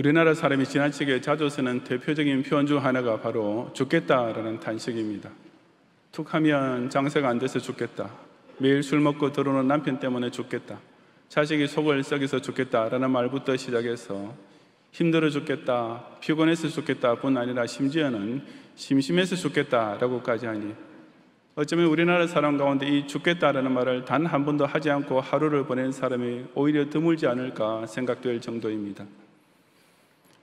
우리나라 사람이 지나치게 자주 쓰는 대표적인 표현 중 하나가 바로 죽겠다라는 단식입니다. 툭 하면 장사가 안 돼서 죽겠다, 매일 술 먹고 들어오는 남편 때문에 죽겠다, 자식이 속을 썩여서 죽겠다라는 말부터 시작해서 힘들어 죽겠다, 피곤해서 죽겠다 뿐 아니라 심지어는 심심해서 죽겠다라고까지 하니, 어쩌면 우리나라 사람 가운데 이 죽겠다라는 말을 단 한 번도 하지 않고 하루를 보낸 사람이 오히려 드물지 않을까 생각될 정도입니다.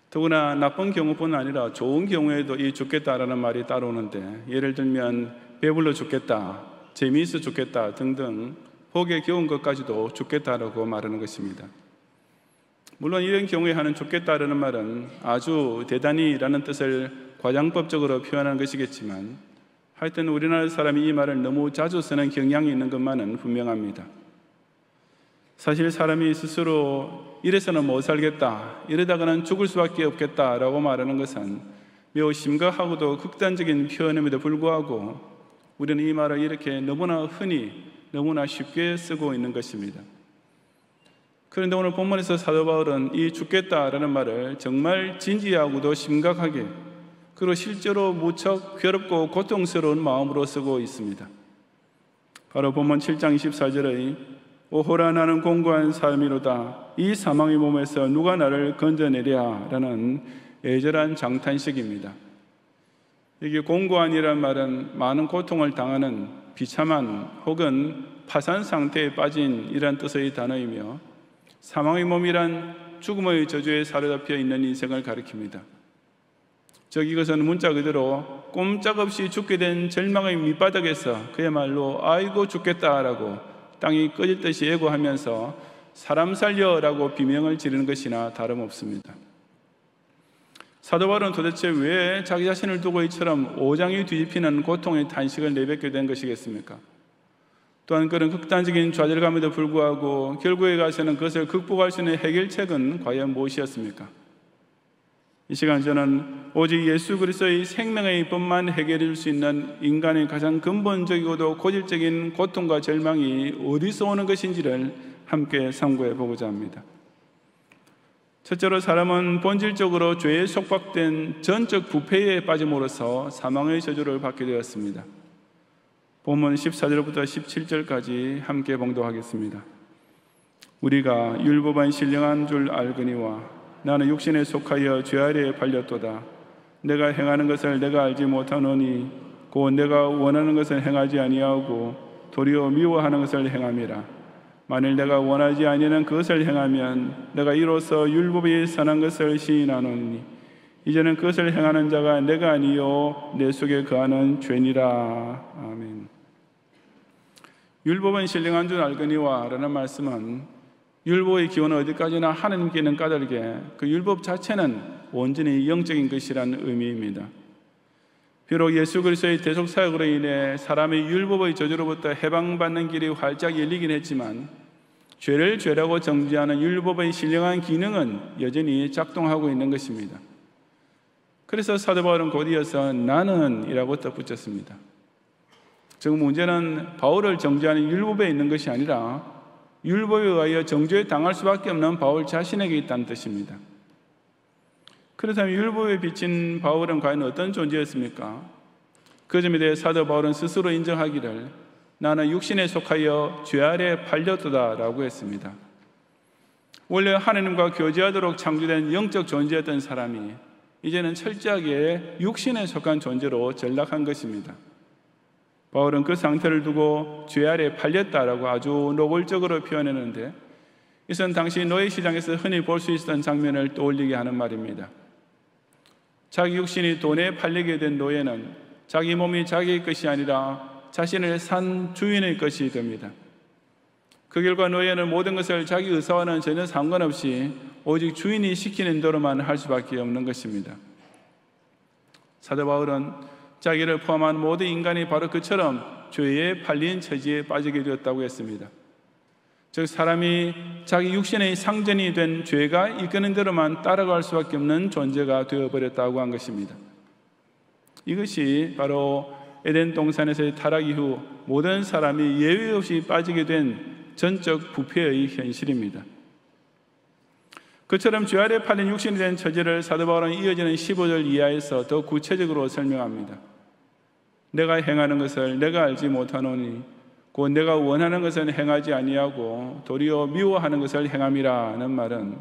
더구나 나쁜 경우뿐 아니라 좋은 경우에도 이 죽겠다라는 말이 따라오는데, 예를 들면 배불러 죽겠다, 재미있어 죽겠다 등등 보기에 겨운 것까지도 죽겠다라고 말하는 것입니다. 물론 이런 경우에 하는 죽겠다라는 말은 아주 대단히라는 뜻을 과장법적으로 표현하는 것이겠지만, 하여튼 우리나라 사람이 이 말을 너무 자주 쓰는 경향이 있는 것만은 분명합니다. 사실 사람이 스스로 이래서는 못 살겠다, 이러다가는 죽을 수밖에 없겠다라고 말하는 것은 매우 심각하고도 극단적인 표현임에도 불구하고 우리는 이 말을 이렇게 너무나 흔히, 너무나 쉽게 쓰고 있는 것입니다. 그런데 오늘 본문에서 사도 바울은 이 죽겠다라는 말을 정말 진지하고도 심각하게, 그리고 실제로 무척 괴롭고 고통스러운 마음으로 쓰고 있습니다. 바로 본문 7장 24절의 오호라 나는 공고한 삶이로다, 이 사망의 몸에서 누가 나를 건져내랴 라는 애절한 장탄식입니다. 이게 공고한이란 말은 많은 고통을 당하는 비참한 혹은 파산 상태에 빠진 이란 뜻의 단어이며, 사망의 몸이란 죽음의 저주에 사로잡혀 있는 인생을 가리킵니다. 즉 이것은 문자 그대로 꼼짝없이 죽게 된 절망의 밑바닥에서 그야말로 아이고 죽겠다라고 땅이 꺼질 듯이 애고하면서 사람 살려라고 비명을 지르는 것이나 다름없습니다. 사도 바울은 도대체 왜 자기 자신을 두고 이처럼 오장이 뒤집히는 고통의 탄식을 내뱉게 된 것이겠습니까? 또한 그런 극단적인 좌절감에도 불구하고 결국에 가서는 그것을 극복할 수 있는 해결책은 과연 무엇이었습니까? 이 시간 저는 오직 예수 그리스도의 생명의 법만 해결해 줄 수 있는 인간의 가장 근본적이고도 고질적인 고통과 절망이 어디서 오는 것인지를 함께 상고해 보고자 합니다. 첫째로 사람은 본질적으로 죄에 속박된 전적 부패에 빠짐으로써 사망의 저주를 받게 되었습니다. 본문 14절부터 17절까지 함께 봉독하겠습니다. 우리가 율법은 신령한 줄 알거니와 나는 육신에 속하여 죄 아래에 팔렸도다. 내가 행하는 것을 내가 알지 못하노니 곧 내가 원하는 것을 행하지 아니하고 도리어 미워하는 것을 행함이라. 만일 내가 원하지 아니하는 그것을 행하면 내가 이로써 율법이 선한 것을 시인하노니 이제는 그것을 행하는 자가 내가 아니요 내 속에 거하는 죄니라. 아멘. 율법은 신령한 줄 알거니와 라는 말씀은 율법의 기원은 어디까지나 하나님께는 까다르게 그 율법 자체는 온전히 영적인 것이라는 의미입니다. 비록 예수 그리스도의 대속 사역으로 인해 사람의 율법의 저주로부터 해방받는 길이 활짝 열리긴 했지만, 죄를 죄라고 정죄하는 율법의 신령한 기능은 여전히 작동하고 있는 것입니다. 그래서 사도 바울은 곧이어서 나는 이라고 덧붙였습니다. 즉 문제는 바울을 정죄하는 율법에 있는 것이 아니라 율법에 의하여 정죄에 당할 수밖에 없는 바울 자신에게 있다는 뜻입니다. 그렇다면 율법에 비친 바울은 과연 어떤 존재였습니까? 그 점에 대해 사도 바울은 스스로 인정하기를 나는 육신에 속하여 죄 아래 팔렸도다 라고 했습니다. 원래 하나님과 교제하도록 창조된 영적 존재였던 사람이 이제는 철저하게 육신에 속한 존재로 전락한 것입니다. 바울은 그 상태를 두고 죄 아래 팔렸다라고 아주 노골적으로 표현했는데, 이것은 당시 노예 시장에서 흔히 볼 수 있었던 장면을 떠올리게 하는 말입니다. 자기 육신이 돈에 팔리게 된 노예는 자기 몸이 자기의 것이 아니라 자신을 산 주인의 것이 됩니다. 그 결과 노예는 모든 것을 자기 의사와는 전혀 상관없이 오직 주인이 시키는 대로만 할 수밖에 없는 것입니다. 사도 바울은 자기를 포함한 모든 인간이 바로 그처럼 죄에 팔린 처지에 빠지게 되었다고 했습니다. 즉 사람이 자기 육신의 상전이 된 죄가 이끄는 대로만 따라갈 수밖에 없는 존재가 되어버렸다고 한 것입니다. 이것이 바로 에덴 동산에서의 타락 이후 모든 사람이 예외 없이 빠지게 된 전적 부패의 현실입니다. 그처럼 죄 아래 팔린 육신이 된 처지를 사도 바울은 이어지는 15절 이하에서 더 구체적으로 설명합니다. 내가 행하는 것을 내가 알지 못하노니 곧 내가 원하는 것은 행하지 아니하고 도리어 미워하는 것을 행함이라는 말은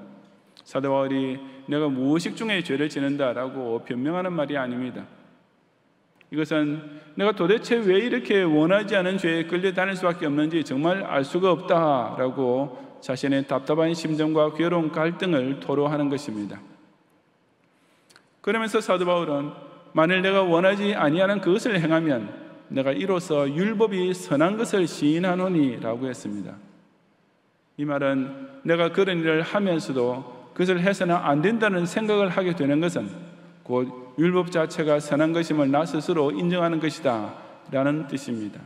사도 바울이 내가 무의식 중에 죄를 지는다라고 변명하는 말이 아닙니다. 이것은 내가 도대체 왜 이렇게 원하지 않은 죄에 끌려다닐 수밖에 없는지 정말 알 수가 없다라고 자신의 답답한 심정과 괴로운 갈등을 토로하는 것입니다. 그러면서 사도 바울은 만일 내가 원하지 아니하는 그것을 행하면 내가 이로써 율법이 선한 것을 시인하노니 라고 했습니다. 이 말은 내가 그런 일을 하면서도 그것을 해서는 안 된다는 생각을 하게 되는 것은 곧 율법 자체가 선한 것임을 나 스스로 인정하는 것이다 라는 뜻입니다.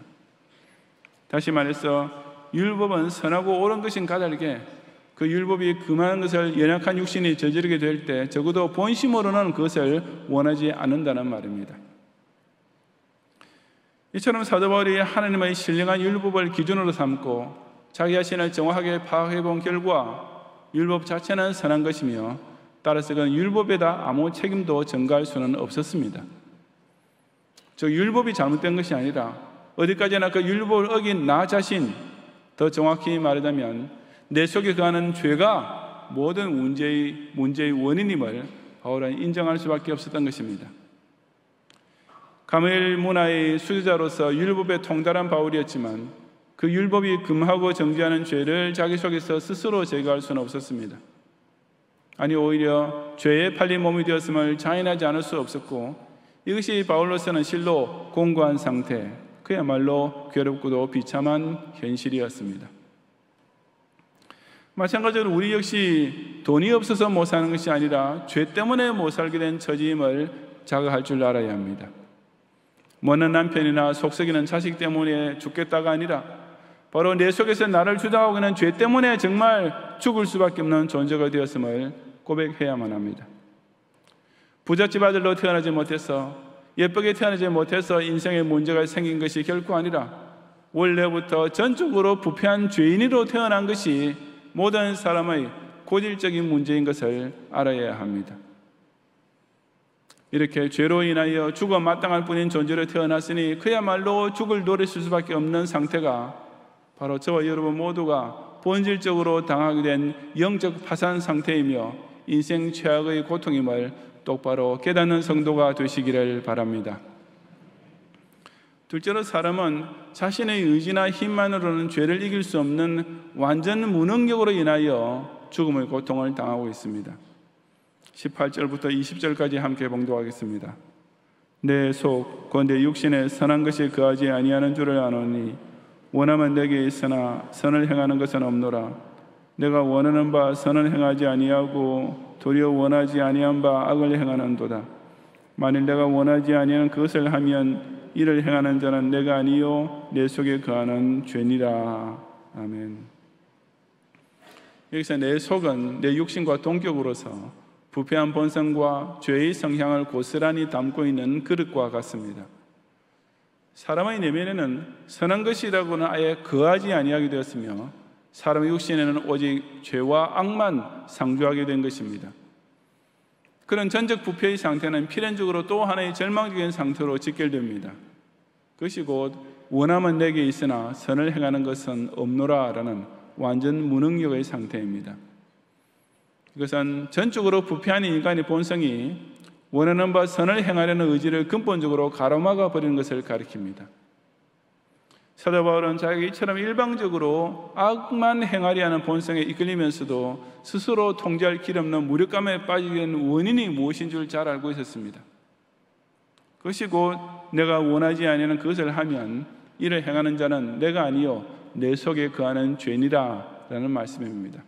다시 말해서 율법은 선하고 옳은 것인 까닭에 그 율법이 금하는 것을 연약한 육신이 저지르게 될 때 적어도 본심으로는 그것을 원하지 않는다는 말입니다. 이처럼 사도 바울이 하나님의 신령한 율법을 기준으로 삼고 자기 자신을 정확하게 파악해 본 결과 율법 자체는 선한 것이며 따라서 그 율법에다 아무 책임도 전가할 수는 없었습니다. 즉 율법이 잘못된 것이 아니라 어디까지나 그 율법을 어긴 나 자신, 더 정확히 말하자면 내 속에 거하는 죄가 모든 문제의 원인임을 바울은 인정할 수밖에 없었던 것입니다. 가므엘 문화의 수제자로서 율법에 통달한 바울이었지만 그 율법이 금하고 정죄하는 죄를 자기 속에서 스스로 제거할 수는 없었습니다. 아니 오히려 죄에 팔린 몸이 되었음을 자인하지 않을 수 없었고 이것이 바울로서는 실로 공고한 상태, 그야말로 괴롭고도 비참한 현실이었습니다. 마찬가지로 우리 역시 돈이 없어서 못 사는 것이 아니라 죄 때문에 못 살게 된 처지임을 자각할 줄 알아야 합니다. 못난 남편이나 속썩이는 자식 때문에 죽겠다가 아니라 바로 내 속에서 나를 주장하고 있는 죄 때문에 정말 죽을 수밖에 없는 존재가 되었음을 고백해야만 합니다. 부잣집 아들로 태어나지 못해서 예쁘게 태어나지 못해서 인생에 문제가 생긴 것이 결코 아니라 원래부터 전적으로 부패한 죄인으로 태어난 것이 모든 사람의 고질적인 문제인 것을 알아야 합니다. 이렇게 죄로 인하여 죽어 마땅할 뿐인 존재로 태어났으니 그야말로 죽을 노렸을 수밖에 없는 상태가 바로 저와 여러분 모두가 본질적으로 당하게 된 영적 파산 상태이며 인생 최악의 고통임을 똑바로 깨닫는 성도가 되시기를 바랍니다. 둘째로 사람은 자신의 의지나 힘만으로는 죄를 이길 수 없는 완전 무능력으로 인하여 죽음의 고통을 당하고 있습니다. 18절부터 20절까지 함께 봉독하겠습니다. 내 속, 곧 내 육신에 선한 것이 거하지 아니하는 줄을 아노니 원하면 내게 있으나 선을 행하는 것은 없노라. 내가 원하는 바 선을 행하지 아니하고 도리어 원하지 아니한 바 악을 행하는도다. 만일 내가 원하지 아니하는 그것을 하면 이를 행하는 자는 내가 아니요 내 속에 거하는 죄니라. 아멘. 여기서 내 속은 내 육신과 동격으로서 부패한 본성과 죄의 성향을 고스란히 담고 있는 그릇과 같습니다. 사람의 내면에는 선한 것이라고는 아예 거하지 아니하게 되었으며 사람의 육신에는 오직 죄와 악만 상주하게 된 것입니다. 그런 전적 부패의 상태는 필연적으로 또 하나의 절망적인 상태로 직결됩니다. 그것이 곧 원하면 내게 있으나 선을 행하는 것은 없노라 라는 완전 무능력의 상태입니다. 이것은 전적으로 부패한 인간의 본성이 원하는 바 선을 행하려는 의지를 근본적으로 가로막아 버리는 것을 가리킵니다. 사도 바울은 자기가 이처럼 일방적으로 악만 행하려 하는 본성에 이끌리면서도 스스로 통제할 길 없는 무력감에 빠지게 된 원인이 무엇인 줄 잘 알고 있었습니다. 그것이 곧 내가 원하지 아니하는 그것을 하면 이를 행하는 자는 내가 아니요 내 속에 거하는 죄니라 라는 말씀입니다.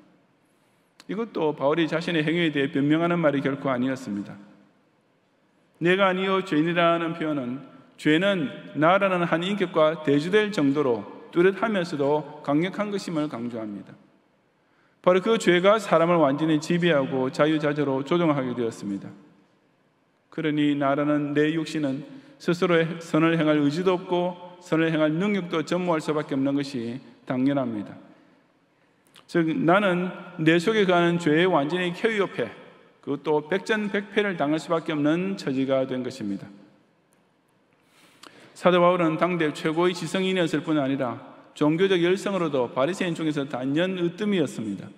이것도 바울이 자신의 행위에 대해 변명하는 말이 결코 아니었습니다. 내가 아니요 죄니라는 표현은 죄는 나라는 한 인격과 대조될 정도로 뚜렷하면서도 강력한 것임을 강조합니다. 바로 그 죄가 사람을 완전히 지배하고 자유자재로 조종하게 되었습니다. 그러니 나라는 내 육신은 스스로 선을 행할 의지도 없고 선을 행할 능력도 전무할 수밖에 없는 것이 당연합니다. 즉 나는 내 속에 거하는 죄에 완전히 캐위업해 그것도 백전백패를 당할 수밖에 없는 처지가 된 것입니다. 사도 바울은 당대 최고의 지성인이었을 뿐 아니라 종교적 열성으로도 바리새인 중에서 단연 으뜸이었습니다.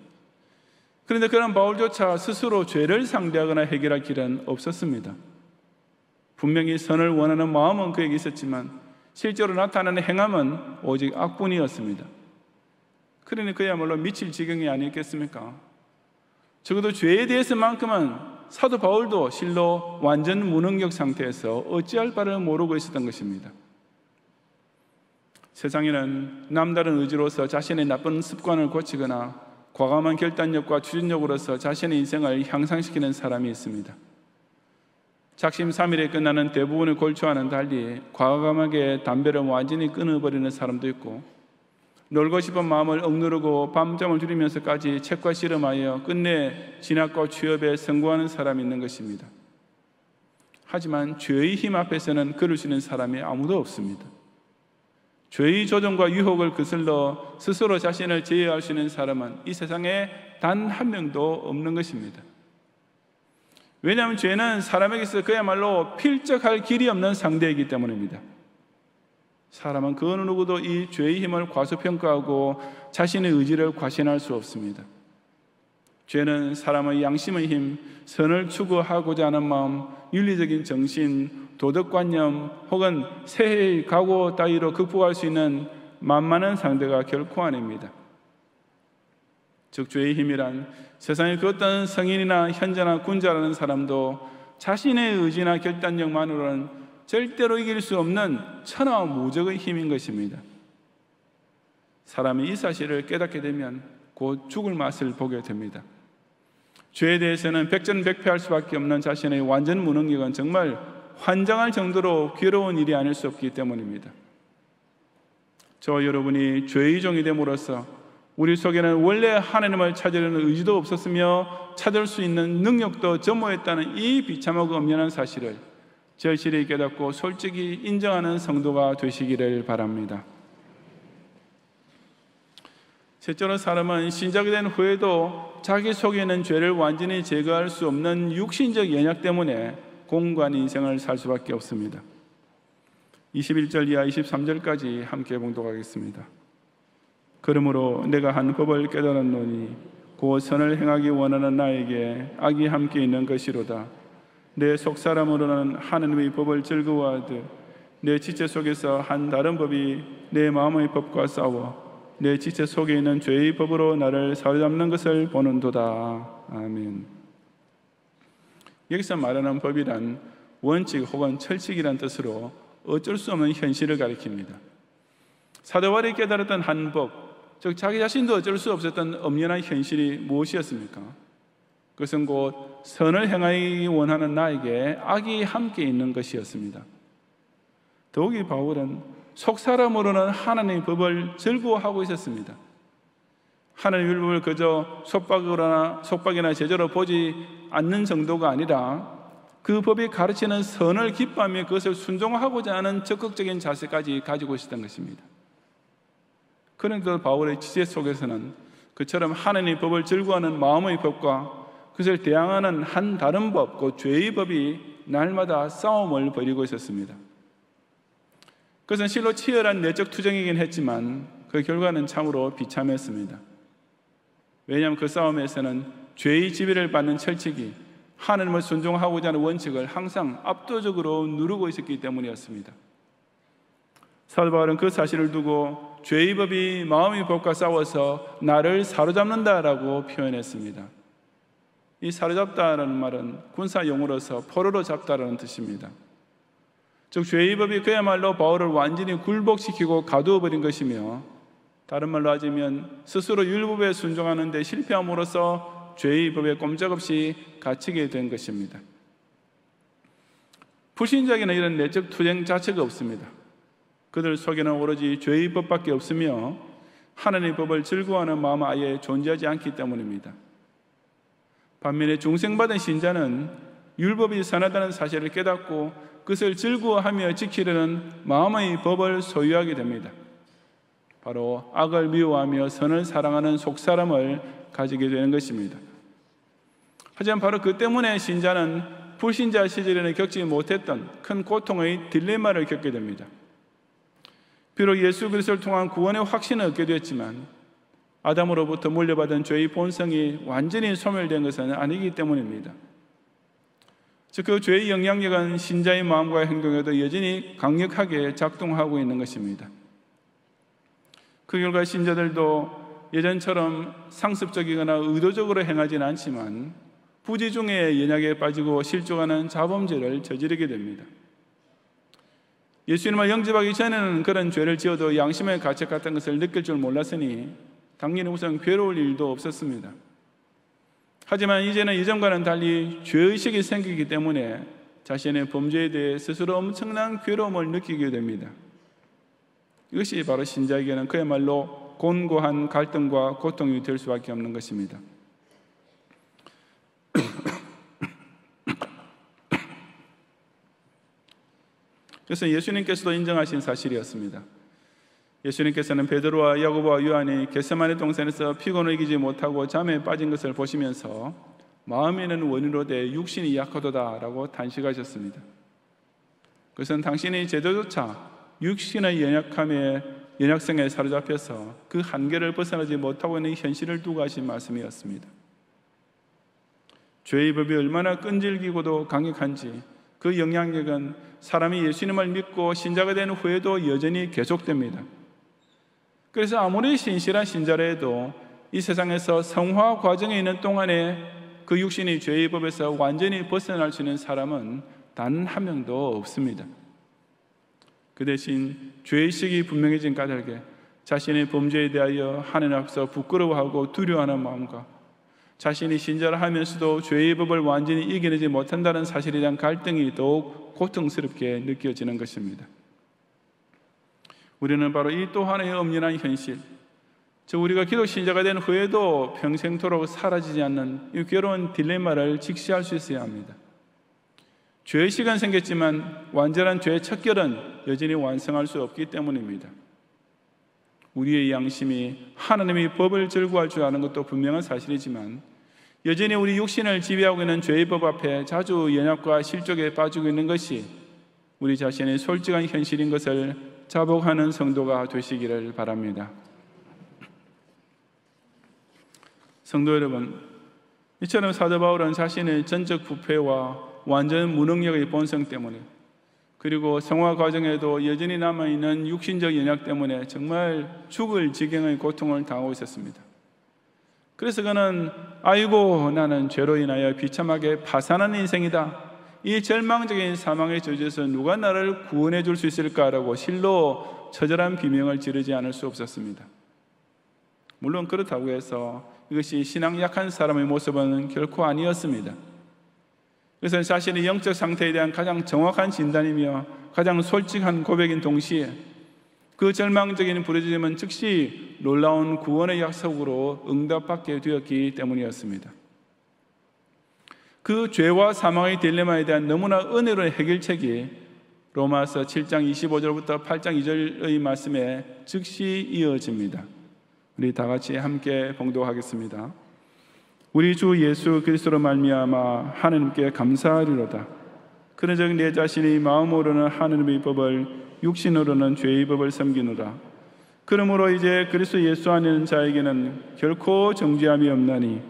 그런데 그런 바울조차 스스로 죄를 상대하거나 해결할 길은 없었습니다. 분명히 선을 원하는 마음은 그에게 있었지만 실제로 나타나는 행함은 오직 악뿐이었습니다. 그러니 그야말로 미칠 지경이 아니었겠습니까? 적어도 죄에 대해서만큼은 사도 바울도 실로 완전 무능력 상태에서 어찌할 바를 모르고 있었던 것입니다. 세상에는 남다른 의지로서 자신의 나쁜 습관을 고치거나 과감한 결단력과 추진력으로서 자신의 인생을 향상시키는 사람이 있습니다. 작심삼일에 끝나는 대부분의 골초와는 달리 과감하게 담배를 완전히 끊어버리는 사람도 있고, 놀고 싶은 마음을 억누르고 밤잠을 줄이면서까지 책과 씨름하여 끝내 진학과 취업에 성공하는 사람이 있는 것입니다. 하지만 죄의 힘 앞에서는 그럴 수 있는 사람이 아무도 없습니다. 죄의 조종과 유혹을 거슬러 스스로 자신을 제어할 수 있는 사람은 이 세상에 단 한 명도 없는 것입니다. 왜냐하면 죄는 사람에게서 그야말로 필적할 길이 없는 상대이기 때문입니다. 사람은 그 어느 누구도 이 죄의 힘을 과소평가하고 자신의 의지를 과신할 수 없습니다. 죄는 사람의 양심의 힘, 선을 추구하고자 하는 마음, 윤리적인 정신, 도덕관념 혹은 새해의 각오 따위로 극복할 수 있는 만만한 상대가 결코 아닙니다. 즉 죄의 힘이란 세상의 그 어떤 성인이나 현자나 군자라는 사람도 자신의 의지나 결단력만으로는 절대로 이길 수 없는 천하무적의 힘인 것입니다. 사람이 이 사실을 깨닫게 되면 곧 죽을 맛을 보게 됩니다. 죄에 대해서는 백전백패할 수밖에 없는 자신의 완전 무능력은 정말 환장할 정도로 괴로운 일이 아닐 수 없기 때문입니다. 저와 여러분이 죄의 종이 됨으로써 우리 속에는 원래 하나님을 찾으려는 의지도 없었으며 찾을 수 있는 능력도 전무했다는 이 비참하고 엄연한 사실을 절실히 깨닫고 솔직히 인정하는 성도가 되시기를 바랍니다. 셋째로 사람은 신자가 된 후에도 자기 속에 있는 죄를 완전히 제거할 수 없는 육신적 연약 때문에 공고한 인생을 살 수밖에 없습니다. 21절 이하 23절까지 함께 봉독하겠습니다. 그러므로 내가 한 법을 깨달았노니 곧 선을 행하기 원하는 나에게 악이 함께 있는 것이로다. 내 속사람으로는 하나님의 법을 즐거워하듯 내 지체 속에서 한 다른 법이 내 마음의 법과 싸워 내 지체 속에 있는 죄의 법으로 나를 사로잡는 것을 보는도다. 아멘. 여기서 말하는 법이란 원칙 혹은 철칙이란 뜻으로 어쩔 수 없는 현실을 가리킵니다. 사도 바울이 깨달았던 한 법, 즉 자기 자신도 어쩔 수 없었던 엄연한 현실이 무엇이었습니까? 그것은 곧 선을 행하기 원하는 나에게 악이 함께 있는 것이었습니다. 더욱이 바울은 속사람으로는 하나님의 법을 즐거워하고 있었습니다. 하나님의 율법을 그저 속박이나 제재로 보지 않는 정도가 아니라 그 법이 가르치는 선을 기뻐하며 그것을 순종하고자 하는 적극적인 자세까지 가지고 있었던 것입니다. 그런데도 바울의 지체 속에서는 그처럼 하나님의 법을 즐거워하는 마음의 법과 그것을 대항하는 한 다른 법, 그 죄의 법이 날마다 싸움을 벌이고 있었습니다. 그것은 실로 치열한 내적 투쟁이긴 했지만 그 결과는 참으로 비참했습니다. 왜냐하면 그 싸움에서는 죄의 지배를 받는 철칙이 하나님을 순종하고자 하는 원칙을 항상 압도적으로 누르고 있었기 때문이었습니다. 사도 바울은 그 사실을 두고 죄의 법이 마음의 법과 싸워서 나를 사로잡는다라고 표현했습니다. 이 사로잡다라는 말은 군사 용어로서 포로로 잡다라는 뜻입니다. 즉 죄의 법이 그야말로 바울을 완전히 굴복시키고 가두어버린 것이며, 다른 말로 하자면 스스로 율법에 순종하는 데 실패함으로써 죄의 법에 꼼짝없이 갇히게 된 것입니다. 불신자에게는 이런 내적 투쟁 자체가 없습니다. 그들 속에는 오로지 죄의 법밖에 없으며 하나님의 법을 즐거워하는 마음은 아예 존재하지 않기 때문입니다. 반면에 중생받은 신자는 율법이 선하다는 사실을 깨닫고 그것을 즐거워하며 지키려는 마음의 법을 소유하게 됩니다. 바로 악을 미워하며 선을 사랑하는 속사람을 가지게 되는 것입니다. 하지만 바로 그 때문에 신자는 불신자 시절에는 겪지 못했던 큰 고통의 딜레마를 겪게 됩니다. 비록 예수 그리스도를 통한 구원의 확신을 얻게 되었지만 아담으로부터 물려받은 죄의 본성이 완전히 소멸된 것은 아니기 때문입니다. 즉, 그 죄의 영향력은 신자의 마음과 행동에도 여전히 강력하게 작동하고 있는 것입니다. 그 결과 신자들도 예전처럼 상습적이거나 의도적으로 행하지는 않지만 부지 중에 연약에 빠지고 실족하는 자범죄를 저지르게 됩니다. 예수님을 영접하기 전에는 그런 죄를 지어도 양심의 가책 같은 것을 느낄 줄 몰랐으니 당연히 우선 괴로울 일도 없었습니다. 하지만 이제는 이전과는 달리 죄의식이 생기기 때문에 자신의 범죄에 대해 스스로 엄청난 괴로움을 느끼게 됩니다. 이것이 바로 신자에게는 그야말로 곤고한 갈등과 고통이 될 수밖에 없는 것입니다. 그래서 예수님께서도 인정하신 사실이었습니다. 예수님께서는 베드로와 야고보와 요한이 겟세마네 동산에서 피곤을 이기지 못하고 잠에 빠진 것을 보시면서 마음에는 원이로되 육신이 약하도다라고 단식하셨습니다. 그것은 당신의 제도조차 육신의 연약성에 사로잡혀서 그 한계를 벗어나지 못하고 있는 현실을 두고 하신 말씀이었습니다. 죄의 법이 얼마나 끈질기고도 강력한지 그 영향력은 사람이 예수님을 믿고 신자가 된 후에도 여전히 계속됩니다. 그래서 아무리 신실한 신자라 해도 이 세상에서 성화 과정에 있는 동안에 그 육신이 죄의 법에서 완전히 벗어날 수 있는 사람은 단 한 명도 없습니다. 그 대신 죄의식이 분명해진 까닭에 자신의 범죄에 대하여 하나님 앞에서 부끄러워하고 두려워하는 마음과 자신이 신자를 하면서도 죄의 법을 완전히 이겨내지 못한다는 사실에 대한 갈등이 더욱 고통스럽게 느껴지는 것입니다. 우리는 바로 이 또 하나의 엄연한 현실, 즉 우리가 기독 신자가 된 후에도 평생토록 사라지지 않는 이 괴로운 딜레마를 직시할 수 있어야 합니다. 죄의식은 생겼지만 완전한 죄의 척결은 여전히 완성할 수 없기 때문입니다. 우리의 양심이 하나님의 법을 즐거워할 줄 아는 것도 분명한 사실이지만 여전히 우리 육신을 지배하고 있는 죄의 법 앞에 자주 연약과 실족에 빠지고 있는 것이 우리 자신의 솔직한 현실인 것을 자복하는 성도가 되시기를 바랍니다. 성도 여러분, 이처럼 사도 바울은 자신의 전적 부패와 완전 무능력의 본성 때문에 그리고 성화 과정에도 여전히 남아있는 육신적 연약 때문에 정말 죽을 지경의 고통을 당하고 있었습니다. 그래서 그는 아이고 나는 죄로 인하여 비참하게 파산한 인생이다, 이 절망적인 사망의 저주에서 누가 나를 구원해 줄 수 있을까라고 실로 처절한 비명을 지르지 않을 수 없었습니다. 물론 그렇다고 해서 이것이 신앙 약한 사람의 모습은 결코 아니었습니다. 그래서 자신의 영적 상태에 대한 가장 정확한 진단이며 가장 솔직한 고백인 동시에 그 절망적인 부르짖음은 즉시 놀라운 구원의 약속으로 응답받게 되었기 때문이었습니다. 그 죄와 사망의 딜레마에 대한 너무나 은혜로운 해결책이 로마서 7장 25절부터 8장 2절의 말씀에 즉시 이어집니다. 우리 다 같이 함께 봉독하겠습니다. 우리 주 예수 그리스도로 말미암아 하나님께 감사하리로다. 그런즉 내 자신이 마음으로는 하나님의 법을 육신으로는 죄의 법을 섬기노라. 그러므로 이제 그리스도 예수 안에 있는 자에게는 결코 정죄함이 없나니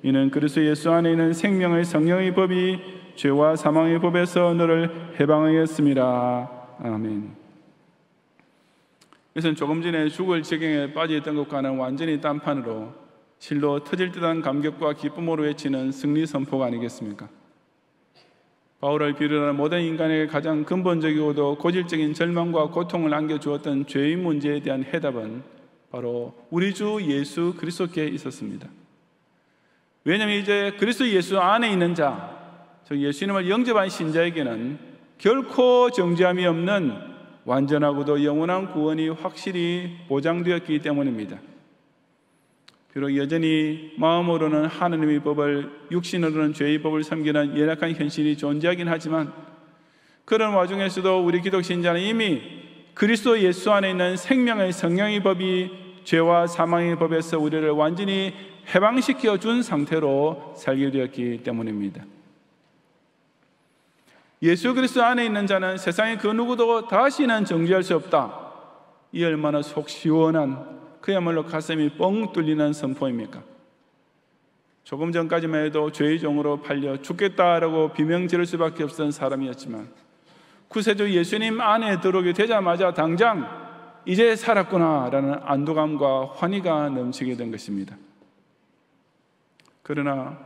이는 그리스도 예수 안에 있는 생명의 성령의 법이 죄와 사망의 법에서 너를 해방하였습니다. 아멘. 이것은 조금 전에 죽을 지경에 빠져있던 것과는 완전히 딴판으로 실로 터질 듯한 감격과 기쁨으로 외치는 승리 선포가 아니겠습니까? 바울을 비롯한 모든 인간에게 가장 근본적이고도 고질적인 절망과 고통을 안겨주었던 죄의 문제에 대한 해답은 바로 우리 주 예수 그리스도께 있었습니다. 왜냐하면 이제 그리스도 예수 안에 있는 자, 즉 예수님을 영접한 신자에게는 결코 정죄함이 없는 완전하고도 영원한 구원이 확실히 보장되었기 때문입니다. 비록 여전히 마음으로는 하나님의 법을, 육신으로는 죄의 법을 섬기는 연약한 현실이 존재하긴 하지만 그런 와중에서도 우리 기독 신자는 이미 그리스도 예수 안에 있는 생명의 성령의 법이 죄와 사망의 법에서 우리를 완전히 해방시켜 준 상태로 살게 되었기 때문입니다. 예수 그리스도 안에 있는 자는 세상의 그 누구도 다시는 정죄할 수 없다. 이 얼마나 속 시원한, 그야말로 가슴이 뻥 뚫리는 선포입니까? 조금 전까지만 해도 죄의 종으로 팔려 죽겠다라고 비명 지를 수밖에 없었던 사람이었지만 구세주 예수님 안에 들어오게 되자마자 당장 이제 살았구나라는 안도감과 환희가 넘치게 된 것입니다. 그러나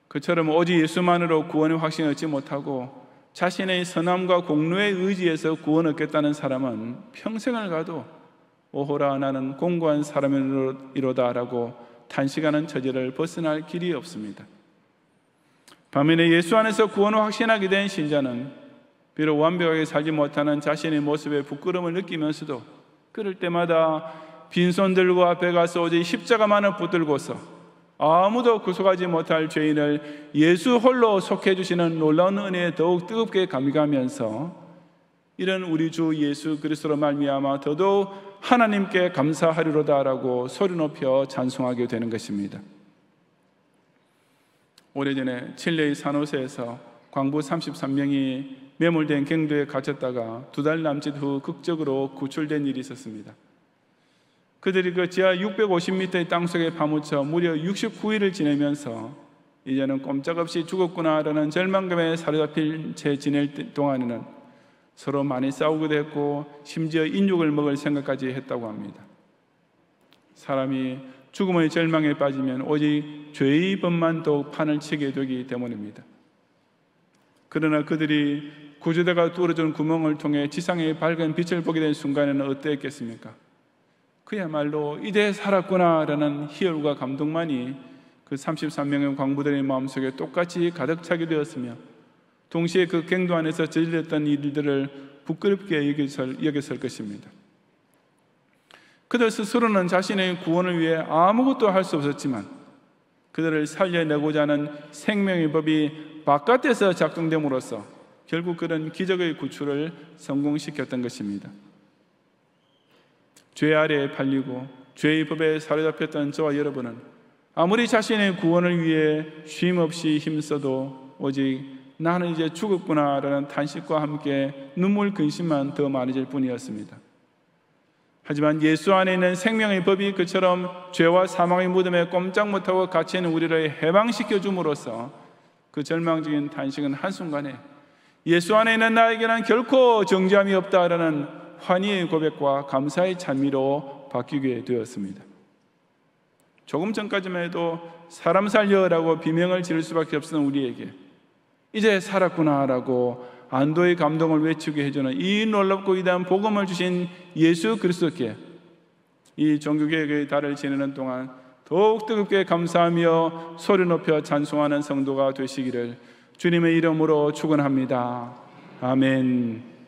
그처럼 오직 예수만으로 구원의 확신을 얻지 못하고 자신의 선함과 공로에 의지해서 구원 얻겠다는 사람은 평생을 가도 오호라 나는 공고한 사람이로다라고 탄식하는 처지를 벗어날 길이 없습니다. 반면에 예수 안에서 구원을 확신하게 된 신자는 비록 완벽하게 살지 못하는 자신의 모습에 부끄러움을 느끼면서도 그럴 때마다 빈손 들고 앞에 가서 오직 십자가만을 붙들고서 아무도 구속하지 못할 죄인을 예수 홀로 속해 주시는 놀라운 은혜에 더욱 뜨겁게 감격하면서 이런 우리 주 예수 그리스도로 말미암아 더더욱 하나님께 감사하리로다라고 소리 높여 찬송하게 되는 것입니다. 오래전에 칠레의 산호세에서 광부 33명이 매몰된 갱도에 갇혔다가 2달 남짓 후 극적으로 구출된 일이 있었습니다. 그들이 그 지하 650m의 땅속에 파묻혀 무려 69일을 지내면서 이제는 꼼짝없이 죽었구나라는 절망감에 사로잡힌 채 지낼 동안에는 서로 많이 싸우기도 했고 심지어 인육을 먹을 생각까지 했다고 합니다. 사람이 죽음의 절망에 빠지면 오직 죄의 법만 더욱 판을 치게 되기 때문입니다. 그러나 그들이 구조대가 뚫어준 구멍을 통해 지상의 밝은 빛을 보게 된 순간에는 어땠겠습니까? 그야말로 이제 살았구나라는 희열과 감동만이 그 33명의 광부들의 마음속에 똑같이 가득 차게 되었으며 동시에 그 갱도 안에서 저질렀던 일들을 부끄럽게 여겼을 것입니다. 그들 스스로는 자신의 구원을 위해 아무것도 할 수 없었지만 그들을 살려내고자 하는 생명의 법이 바깥에서 작동됨으로써 결국 그런 기적의 구출을 성공시켰던 것입니다. 죄 아래에 팔리고 죄의 법에 사로잡혔던 저와 여러분은 아무리 자신의 구원을 위해 쉼없이 힘써도 오직 나는 이제 죽었구나라는 탄식과 함께 눈물 근심만 더 많아질 뿐이었습니다. 하지만 예수 안에 있는 생명의 법이 그처럼 죄와 사망의 무덤에 꼼짝 못하고 갇혀있는 우리를 해방시켜 줌으로써 그 절망적인 탄식은 한순간에 예수 안에 있는 나에게는 결코 정죄함이 없다라는 환희의 고백과 감사의 찬미로 바뀌게 되었습니다. 조금 전까지만 해도 사람 살려라고 비명을 지를 수밖에 없었던 우리에게 이제 살았구나라고 안도의 감동을 외치게 해주는 이 놀랍고 위대한 복음을 주신 예수 그리스도께 이 종교개혁의 달을 지내는 동안 더욱 뜨겁게 감사하며 소리 높여 찬송하는 성도가 되시기를 주님의 이름으로 축원합니다. 아멘.